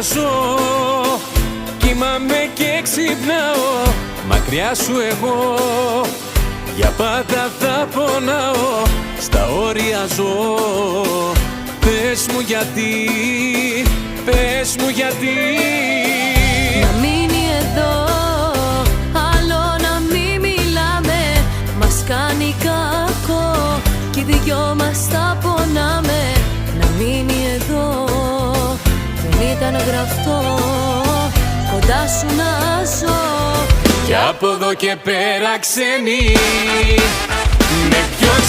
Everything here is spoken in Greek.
ζω. Κοιμάμαι και ξυπνάω μακριά σου εγώ. Για πάντα θα πονάω, στα όρια ζω. Πες μου γιατί, πες μου γιατί. Να μείνει εδώ, άλλο να μην μιλάμε. Μας κάνει κακό κι οι δυο μας τα πονάμε. Να μείνει εδώ, δεν ήταν γραφτό κοντά σου να ζω. Κι από εδώ και πέρα ξένη, με ποιον